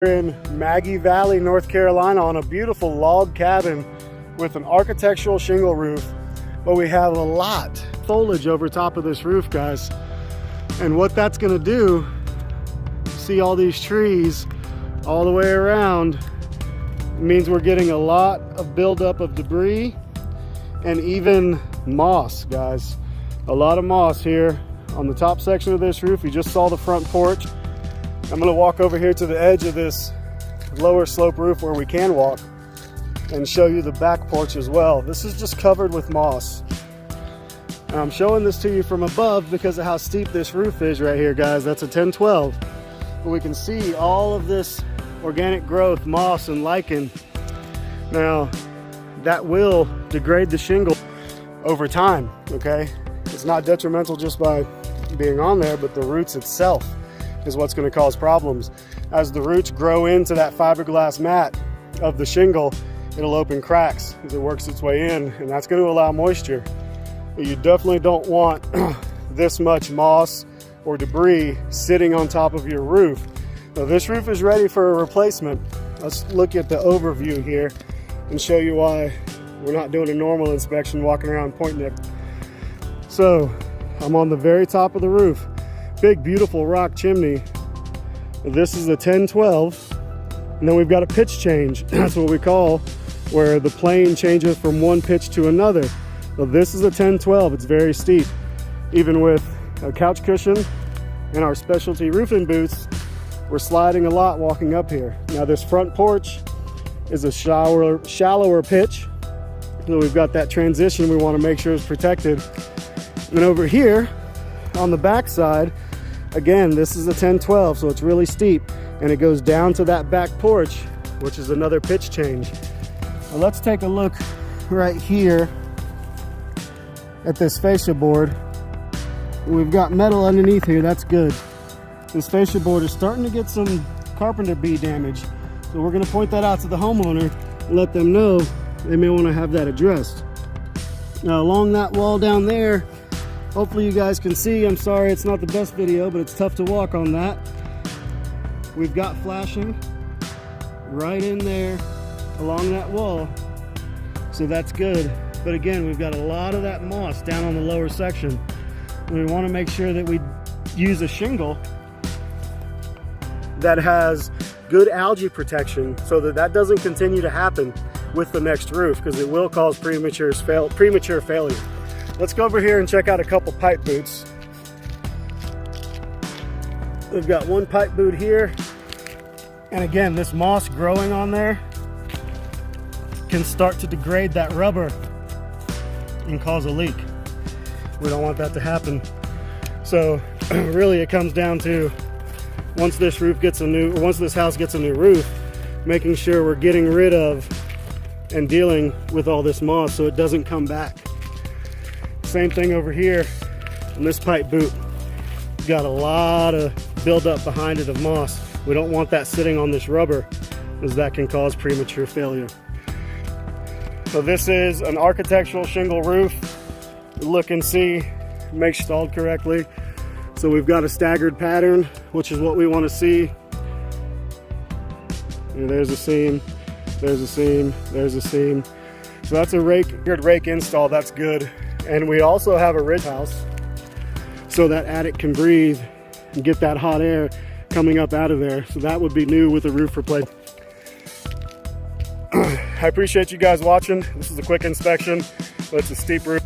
We're in Maggie Valley, North Carolina on a beautiful log cabin with an architectural shingle roof, but we have a lot of foliage over top of this roof, guys. And what that's gonna do, see all these trees all the way around, it means we're getting a lot of buildup of debris and even moss, guys. A lot of moss here on the top section of this roof. You just saw the front porch. I'm gonna walk over here to the edge of this lower slope roof where we can walk and show you the back porch as well. This is just covered with moss. And I'm showing this to you from above because of how steep this roof is right here, guys. That's a 1012. But we can see all of this organic growth, moss and lichen. Now, that will degrade the shingle over time, okay? It's not detrimental just by being on there, but the roots itself is what's going to cause problems. As the roots grow into that fiberglass mat of the shingle, it'll open cracks as it works its way in, and that's going to allow moisture. But you definitely don't want this much moss or debris sitting on top of your roof. Now, this roof is ready for a replacement. Let's look at the overview here and show you why we're not doing a normal inspection walking around pointing it. So I'm on the very top of the roof. Big beautiful rock chimney. This is a 1012, and then we've got a pitch change. That's what we call where the plane changes from one pitch to another. So this is a 1012. It's very steep. Even with a couch cushion and our specialty roofing boots, we're sliding a lot walking up here. Now this front porch is a shallower pitch, so we've got that transition we want to make sure is protected. And over here on the back side, again, this is a 1012, so it's really steep, and it goes down to that back porch, which is another pitch change. Now let's take a look right here at this fascia board. We've got metal underneath here, that's good. This fascia board is starting to get some carpenter bee damage, so we're going to point that out to the homeowner and let them know they may want to have that addressed. Now along that wall down there, hopefully you guys can see, I'm sorry it's not the best video, but it's tough to walk on that. We've got flashing right in there along that wall, so that's good. But again, we've got a lot of that moss down on the lower section. We want to make sure that we use a shingle that has good algae protection so that that doesn't continue to happen with the next roof, because it will cause premature failure. Let's go over here and check out a couple pipe boots. We've got one pipe boot here, and again, this moss growing on there can start to degrade that rubber and cause a leak. We don't want that to happen. So really it comes down to, once this house gets a new roof, making sure we're getting rid of and dealing with all this moss so it doesn't come back. Same thing over here on this pipe boot. Got a lot of buildup behind it of moss. We don't want that sitting on this rubber, as that can cause premature failure. So this is an architectural shingle roof. Look and see, make sure installed correctly. So we've got a staggered pattern, which is what we want to see. And there's a seam, there's a seam, there's a seam. So that's a good rake install, that's good. And we also have a ridge house so that attic can breathe and get that hot air coming up out of there. So that would be new with a roof replacement. I appreciate you guys watching. This is a quick inspection, but it's a steep roof.